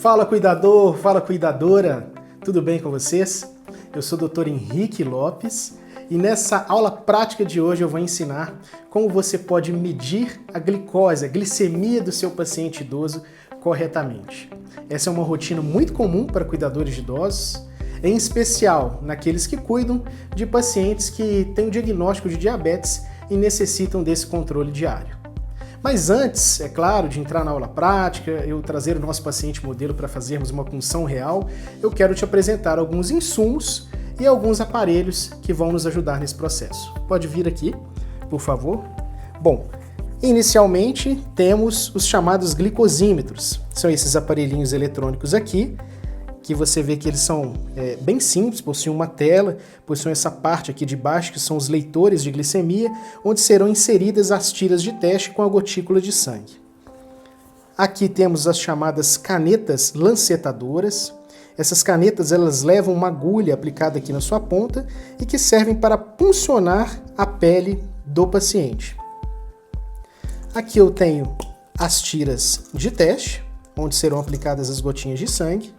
Fala cuidador, fala cuidadora, tudo bem com vocês? Eu sou o Dr. Henrique Lopes e nessa aula prática de hoje eu vou ensinar como você pode medir a glicose, a glicemia do seu paciente idoso corretamente. Essa é uma rotina muito comum para cuidadores de idosos, em especial naqueles que cuidam de pacientes que têm o diagnóstico de diabetes e necessitam desse controle diário. Mas antes, é claro, de entrar na aula prática, eu trazer o nosso paciente modelo para fazermos uma punção real, eu quero te apresentar alguns insumos e alguns aparelhos que vão nos ajudar nesse processo. Pode vir aqui, por favor. Bom, inicialmente temos os chamados glicosímetros. São esses aparelhinhos eletrônicos aqui, que você vê que eles são bem simples, possuem uma tela, possuem essa parte aqui de baixo, que são os leitores de glicemia, onde serão inseridas as tiras de teste com a gotícula de sangue. Aqui temos as chamadas canetas lancetadoras. Essas canetas elas levam uma agulha aplicada aqui na sua ponta e que servem para puncionar a pele do paciente. Aqui eu tenho as tiras de teste, onde serão aplicadas as gotinhas de sangue.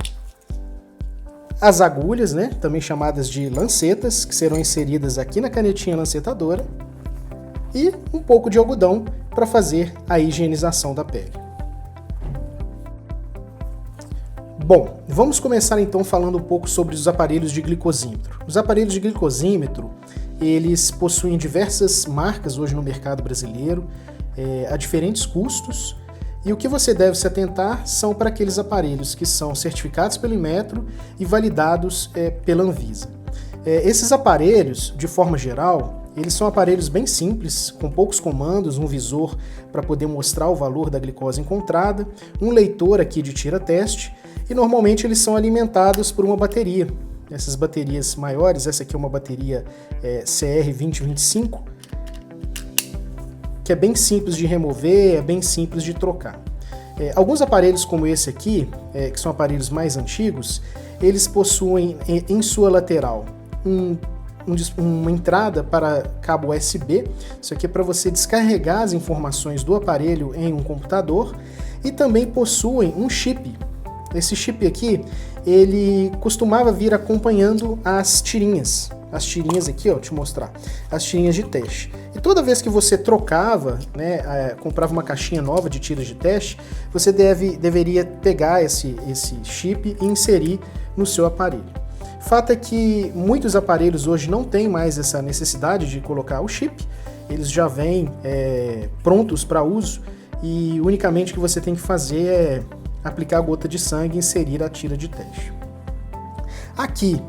As agulhas, também chamadas de lancetas, que serão inseridas aqui na canetinha lancetadora, e um pouco de algodão para fazer a higienização da pele. Bom, vamos começar então falando um pouco sobre os aparelhos de glicosímetro. Os aparelhos de glicosímetro, eles possuem diversas marcas hoje no mercado brasileiro, a diferentes custos. E o que você deve se atentar são para aqueles aparelhos que são certificados pelo Inmetro e validados pela Anvisa. Esses aparelhos, de forma geral, eles são aparelhos bem simples, com poucos comandos, um visor para poder mostrar o valor da glicose encontrada, um leitor aqui de tira-teste, e normalmente eles são alimentados por uma bateria. Essas baterias maiores, essa aqui é uma bateria CR2025, que é bem simples de remover, é bem simples de trocar. Alguns aparelhos como esse aqui, que são aparelhos mais antigos, eles possuem em sua lateral uma entrada para cabo USB, isso aqui é para você descarregar as informações do aparelho em um computador, e também possuem um chip. Esse chip aqui, ele costumava vir acompanhando as tirinhas. As tirinhas aqui, ó, te mostrar, as tirinhas de teste. E toda vez que você trocava, comprava uma caixinha nova de tiras de teste, você deveria pegar esse chip e inserir no seu aparelho. Fato é que muitos aparelhos hoje não têm mais essa necessidade de colocar o chip, eles já vêm prontos para uso e unicamente o que você tem que fazer é aplicar a gota de sangue e inserir a tira de teste. Aqui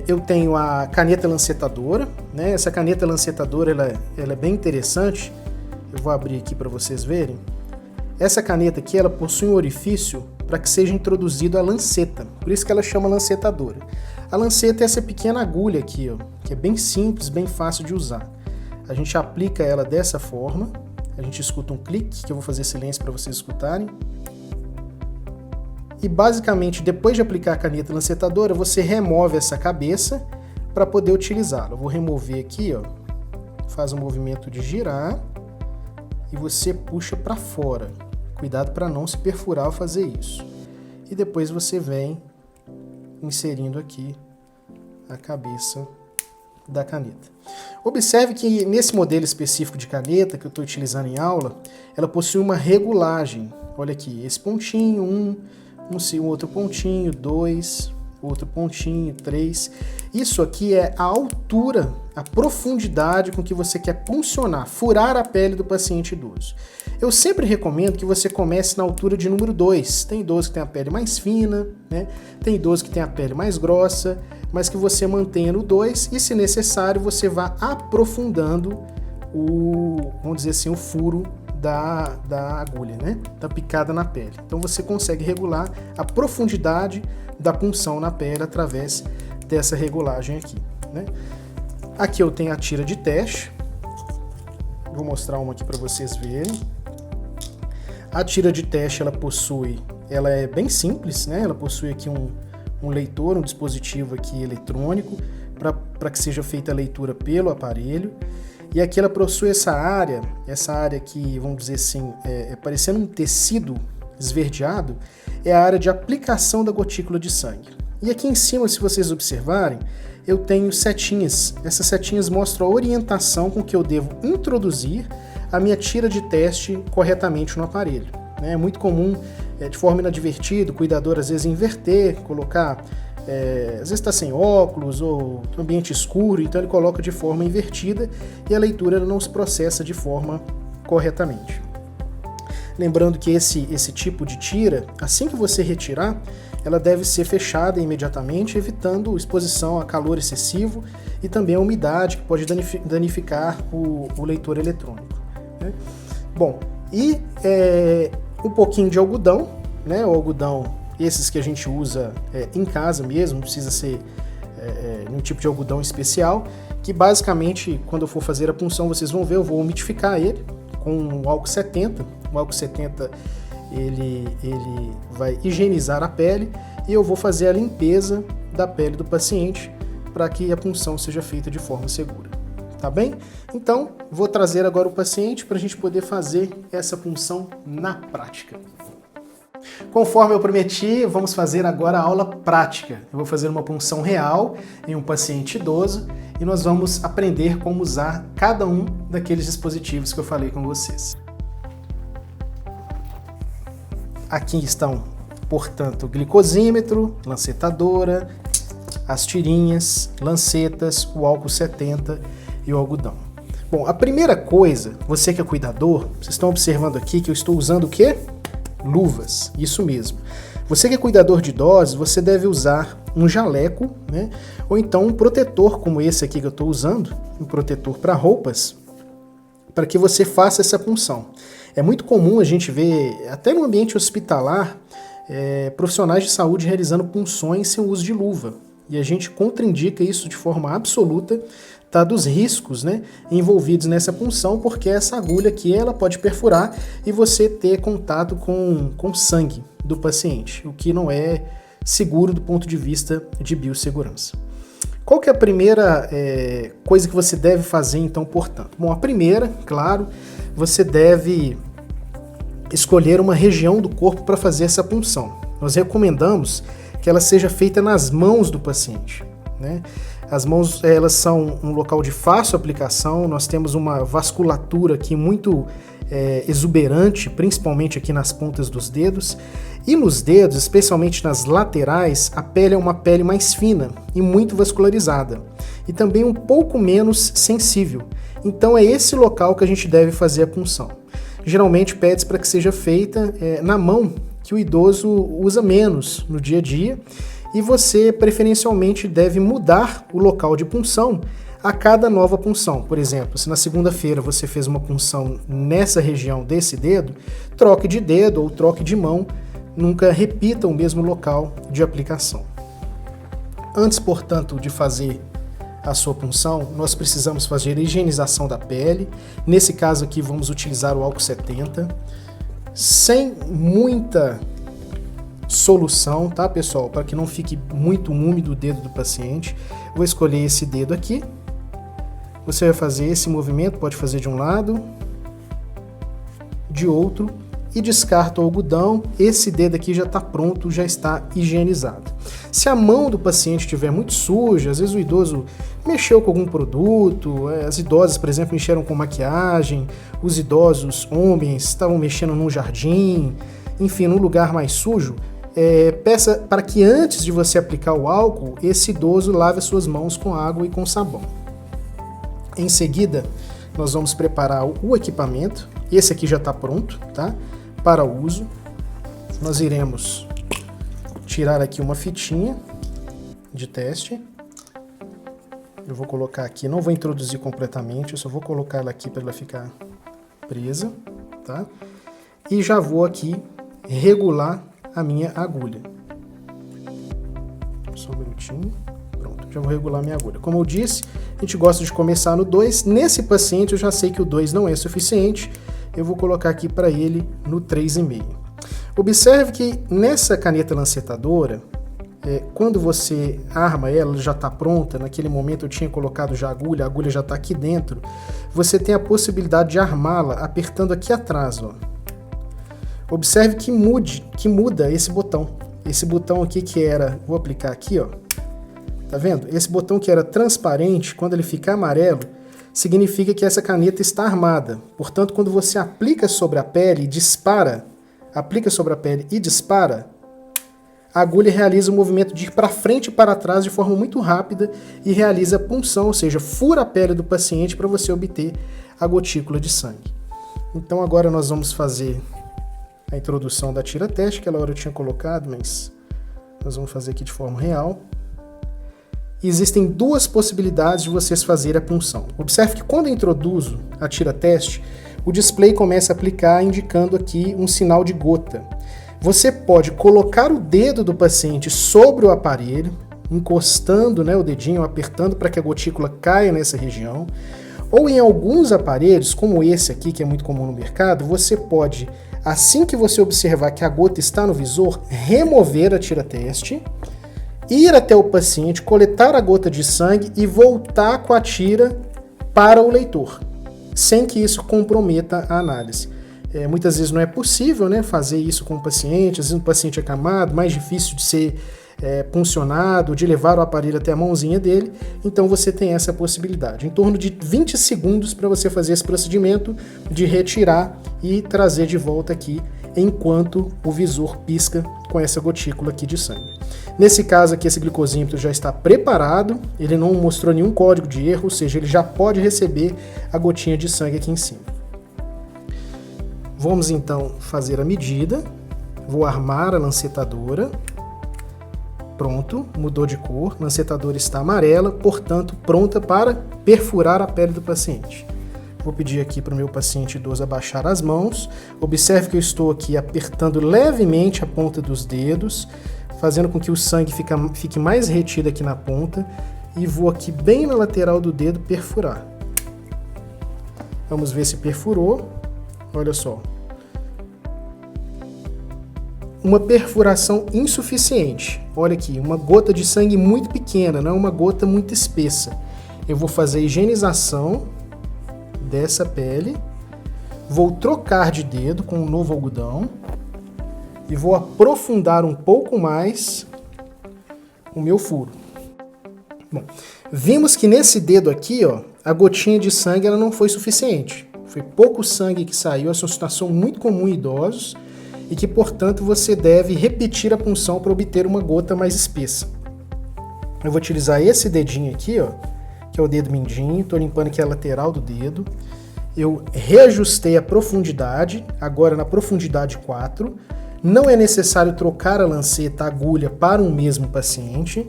eu tenho a caneta lancetadora, Essa caneta lancetadora ela é bem interessante. Eu vou abrir aqui para vocês verem. Essa caneta aqui ela possui um orifício para que seja introduzido a lanceta, por isso que ela chama lancetadora. A lanceta é essa pequena agulha aqui, ó, que é bem simples, bem fácil de usar. A gente aplica ela dessa forma, a gente escuta um clique, que eu vou fazer silêncio para vocês escutarem. E basicamente, depois de aplicar a caneta lancetadora, você remove essa cabeça para poder utilizá-la. Eu vou remover aqui, ó, faz um movimento de girar e você puxa para fora. Cuidado para não se perfurar ao fazer isso. E depois você vem inserindo aqui a cabeça da caneta. Observe que nesse modelo específico de caneta que eu estou utilizando em aula, ela possui uma regulagem. Olha aqui, esse pontinho, um outro pontinho, 2, outro pontinho, 3. Isso aqui é a altura, a profundidade com que você quer puncionar, furar a pele do paciente idoso. Eu sempre recomendo que você comece na altura de número 2. Tem idoso que tem a pele mais fina, Tem idoso que tem a pele mais grossa, mas que você mantenha no 2 e, se necessário, você vá aprofundando vamos dizer assim, o furo da agulha, da picada na pele. Então você consegue regular a profundidade da punção na pele através dessa regulagem aqui. Aqui eu tenho a tira de teste. Vou mostrar uma aqui para vocês verem. A tira de teste ela é bem simples, Ela possui aqui um leitor, um dispositivo aqui eletrônico para que seja feita a leitura pelo aparelho. E aqui ela possui essa área que, vamos dizer assim, parecendo um tecido esverdeado, é a área de aplicação da gotícula de sangue. E aqui em cima, se vocês observarem, eu tenho setinhas. Essas setinhas mostram a orientação com que eu devo introduzir a minha tira de teste corretamente no aparelho. É muito comum, de forma inadvertida, o cuidador às vezes inverter, colocar, às vezes está sem óculos ou ambiente escuro, então ele coloca de forma invertida e a leitura ela não se processa de forma corretamente. Lembrando que esse tipo de tira, assim que você retirar, ela deve ser fechada imediatamente, evitando exposição a calor excessivo e também a umidade, que pode danificar o leitor eletrônico. Né? Bom, e um pouquinho de algodão, né? O algodão, esses que a gente usa em casa mesmo, não precisa ser um tipo de algodão especial, que basicamente, quando eu for fazer a punção, vocês vão ver, eu vou umidificar ele com o álcool 70. O álcool 70 ele vai higienizar a pele e eu vou fazer a limpeza da pele do paciente para que a punção seja feita de forma segura. Tá bem? Então, vou trazer agora o paciente para a gente poder fazer essa punção na prática. Conforme eu prometi, vamos fazer agora a aula prática. Eu vou fazer uma punção real em um paciente idoso e nós vamos aprender como usar cada um daqueles dispositivos que eu falei com vocês. Aqui estão, portanto, o glicosímetro, lancetadora, as tirinhas, lancetas, o álcool 70 e o algodão. Bom, a primeira coisa, você que é cuidador, vocês estão observando aqui que eu estou usando o quê? Luvas, isso mesmo. Você que é cuidador de idosos, você deve usar um jaleco, né? Ou então um protetor como esse aqui que eu estou usando, um protetor para roupas, para que você faça essa punção. É muito comum a gente ver, até no ambiente hospitalar, profissionais de saúde realizando punções sem o uso de luva. E a gente contraindica isso de forma absoluta, tá, dos riscos, né, envolvidos nessa punção, porque essa agulha aqui ela pode perfurar e você ter contato com sangue do paciente, o que não é seguro do ponto de vista de biossegurança. Qual que é a primeira coisa que você deve fazer, então, portanto? Bom, a primeira, claro, você deve escolher uma região do corpo para fazer essa punção. Nós recomendamos que ela seja feita nas mãos do paciente, né? As mãos, elas são um local de fácil aplicação, nós temos uma vasculatura aqui muito exuberante, principalmente aqui nas pontas dos dedos, e nos dedos, especialmente nas laterais, a pele é uma pele mais fina e muito vascularizada, e também um pouco menos sensível. Então é esse local que a gente deve fazer a punção. Geralmente pede para que seja feita na mão, que o idoso usa menos no dia a dia, e você preferencialmente deve mudar o local de punção a cada nova punção. Por exemplo, se na segunda-feira você fez uma punção nessa região desse dedo, troque de dedo ou troque de mão, nunca repita o mesmo local de aplicação. Antes, portanto, de fazer a sua punção, nós precisamos fazer a higienização da pele. Nesse caso aqui vamos utilizar o álcool 70, sem muita solução, tá, pessoal? Para que não fique muito úmido o dedo do paciente. Vou escolher esse dedo aqui. Você vai fazer esse movimento, pode fazer de um lado, de outro, e descarta o algodão. Esse dedo aqui já está pronto, já está higienizado. Se a mão do paciente estiver muito suja, às vezes o idoso mexeu com algum produto, as idosas, por exemplo, mexeram com maquiagem, os idosos homens estavam mexendo num jardim, enfim, num lugar mais sujo, peça para que antes de você aplicar o álcool, esse idoso lave as suas mãos com água e com sabão. Em seguida, nós vamos preparar o equipamento. Esse aqui já está pronto, tá? Para uso. Nós iremos tirar aqui uma fitinha de teste. Eu vou colocar aqui, não vou introduzir completamente, eu só vou colocar ela aqui para ela ficar presa, tá? E já vou aqui regular a minha agulha. Só um minutinho. Pronto, já vou regular a minha agulha. Como eu disse, a gente gosta de começar no 2. Nesse paciente eu já sei que o 2 não é suficiente. Eu vou colocar aqui para ele no 3,5. Observe que nessa caneta lancetadora, quando você arma ela, já está pronta. Naquele momento eu tinha colocado já a agulha já está aqui dentro. Você tem a possibilidade de armá-la apertando aqui atrás, ó. Observe que muda esse botão. Esse botão aqui que era, vou aplicar aqui, ó. Tá vendo? Esse botão que era transparente, quando ele ficar amarelo, significa que essa caneta está armada. Portanto, quando você aplica sobre a pele e dispara, a agulha realiza o movimento de ir para frente e para trás de forma muito rápida e realiza a punção, ou seja, fura a pele do paciente para você obter a gotícula de sangue. Então agora nós vamos fazer a introdução da tira-teste, que aquela hora eu tinha colocado, mas nós vamos fazer aqui de forma real. E existem duas possibilidades de vocês fazerem a punção. Observe que quando eu introduzo a tira-teste, o display começa a aplicar indicando aqui um sinal de gota. Você pode colocar o dedo do paciente sobre o aparelho, encostando, né, o dedinho, apertando para que a gotícula caia nessa região. Ou em alguns aparelhos, como esse aqui, que é muito comum no mercado, você pode, assim que você observar que a gota está no visor, remover a tira-teste, ir até o paciente, coletar a gota de sangue e voltar com a tira para o leitor, sem que isso comprometa a análise. Muitas vezes não é possível, né, fazer isso com o paciente, às vezes o paciente é acamado, mais difícil de ser puncionado, de levar o aparelho até a mãozinha dele, então você tem essa possibilidade. Em torno de 20 segundos para você fazer esse procedimento de retirar e trazer de volta aqui, enquanto o visor pisca com essa gotícula aqui de sangue. Nesse caso aqui, esse glicosímetro já está preparado, ele não mostrou nenhum código de erro, ou seja, ele já pode receber a gotinha de sangue aqui em cima. Vamos então fazer a medida, vou armar a lancetadora, pronto, mudou de cor, a lancetadora está amarela, portanto pronta para perfurar a pele do paciente. Vou pedir aqui para o meu paciente idoso abaixar as mãos. Observe que eu estou aqui apertando levemente a ponta dos dedos, fazendo com que o sangue fique mais retido aqui na ponta, e vou aqui bem na lateral do dedo perfurar. Vamos ver se perfurou. Olha só. Uma perfuração insuficiente. Olha aqui, uma gota de sangue muito pequena, não é uma gota muito espessa. Eu vou fazer a higienização dessa pele, vou trocar de dedo com um novo algodão e vou aprofundar um pouco mais o meu furo. Bom, vimos que nesse dedo aqui, ó, a gotinha de sangue ela não foi suficiente. Foi pouco sangue que saiu, essa é uma situação muito comum em idosos e que, portanto, você deve repetir a punção para obter uma gota mais espessa. Eu vou utilizar esse dedinho aqui, ó, que é o dedo mindinho, estou limpando aqui a lateral do dedo. Eu reajustei a profundidade, agora na profundidade 4. Não é necessário trocar a lanceta, a agulha para um mesmo paciente.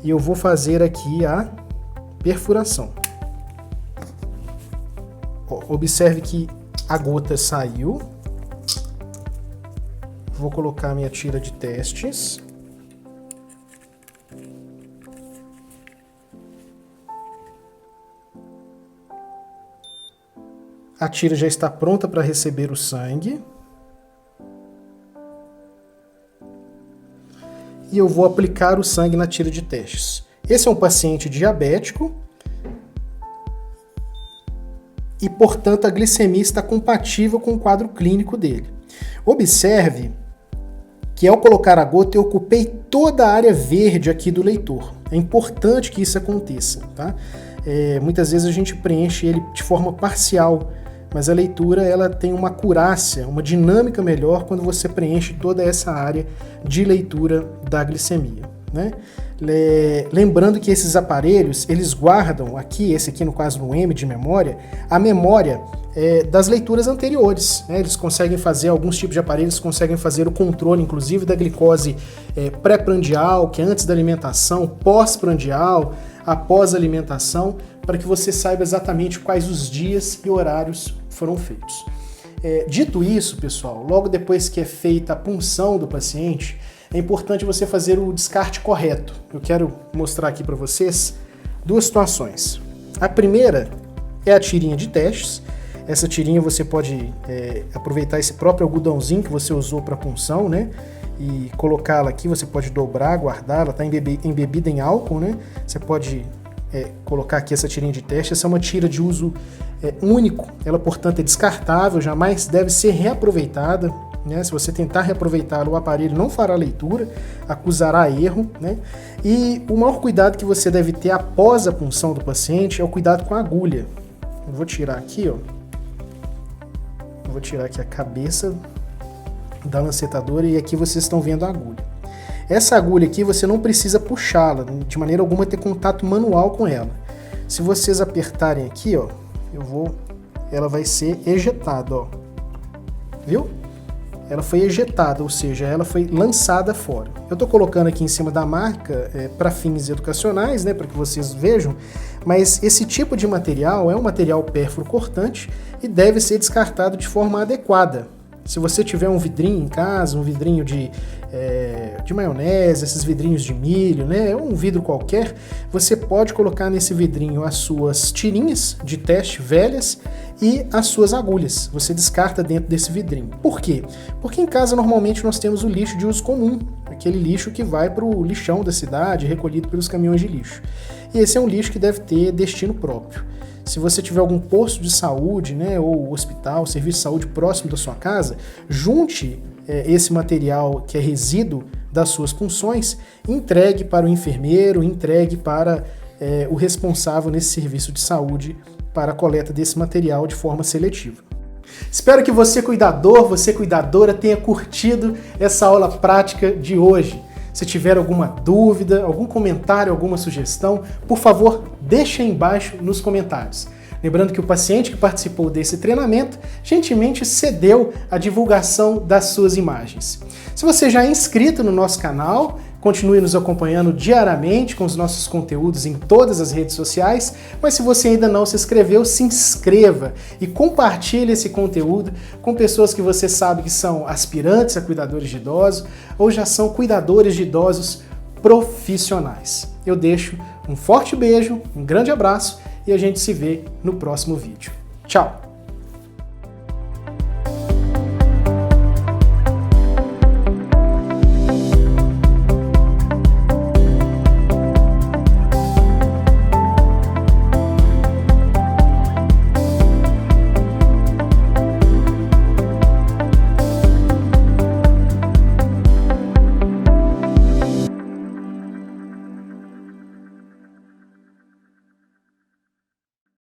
E eu vou fazer aqui a perfuração. Ó, observe que a gota saiu. Vou colocar a minha tira de testes. A tira já está pronta para receber o sangue. E eu vou aplicar o sangue na tira de testes. Esse é um paciente diabético e, portanto, a glicemia está compatível com o quadro clínico dele. Observe que ao colocar a gota eu ocupei toda a área verde aqui do leitor. É importante que isso aconteça, tá? Muitas vezes a gente preenche ele de forma parcial, mas a leitura ela tem uma acurácia, uma dinâmica melhor quando você preenche toda essa área de leitura da glicemia, né? Lembrando que esses aparelhos, eles guardam aqui, esse aqui no caso do M de memória, a memória das leituras anteriores, né? Eles conseguem fazer, alguns tipos de aparelhos conseguem fazer o controle, inclusive, da glicose pré-prandial, que é antes da alimentação, pós-prandial, após a alimentação, para que você saiba exatamente quais os dias e horários foram feitos. Dito isso, pessoal, logo depois que é feita a punção do paciente, é importante você fazer o descarte correto. Eu quero mostrar aqui para vocês duas situações. A primeira é a tirinha de testes. Essa tirinha você pode aproveitar esse próprio algodãozinho que você usou para punção, né? E colocá-la aqui, você pode dobrar, guardar, ela está embebida em álcool, né? Você pode colocar aqui essa tirinha de teste. Essa é uma tira de uso único, ela portanto é descartável, jamais deve ser reaproveitada. né? Se você tentar reaproveitar o aparelho não fará leitura, acusará erro, né? E o maior cuidado que você deve ter após a punção do paciente é o cuidado com a agulha. Eu vou tirar aqui, ó. Eu vou tirar aqui a cabeça da lancetadora e aqui vocês estão vendo a agulha. Essa agulha aqui você não precisa puxá-la, de maneira alguma ter contato manual com ela. Se vocês apertarem aqui, ó, ela vai ser ejetada, ó. Viu? Ela foi ejetada, ou seja, ela foi lançada fora. Eu estou colocando aqui em cima da marca para fins educacionais, né, para que vocês vejam, mas esse tipo de material é um material pérfuro cortante e deve ser descartado de forma adequada. Se você tiver um vidrinho em casa, um vidrinho de maionese, esses vidrinhos de milho, né, um vidro qualquer, você pode colocar nesse vidrinho as suas tirinhas de teste velhas e as suas agulhas. Você descarta dentro desse vidrinho. Por quê? Porque em casa normalmente nós temos o lixo de uso comum, aquele lixo que vai para o lixão da cidade, recolhido pelos caminhões de lixo. E esse é um lixo que deve ter destino próprio. Se você tiver algum posto de saúde, né, ou hospital, serviço de saúde próximo da sua casa, junte esse material que é resíduo das suas punções, entregue para o enfermeiro, entregue para o responsável nesse serviço de saúde para a coleta desse material de forma seletiva. Espero que você, cuidador, você, cuidadora, tenha curtido essa aula prática de hoje. Se tiver alguma dúvida, algum comentário, alguma sugestão, por favor, deixe aí embaixo nos comentários. Lembrando que o paciente que participou desse treinamento gentilmente cedeu a divulgação das suas imagens. Se você já é inscrito no nosso canal, continue nos acompanhando diariamente com os nossos conteúdos em todas as redes sociais, mas se você ainda não se inscreveu, se inscreva e compartilhe esse conteúdo com pessoas que você sabe que são aspirantes a cuidadores de idosos ou já são cuidadores de idosos profissionais. Eu deixo um forte beijo, um grande abraço e a gente se vê no próximo vídeo. Tchau!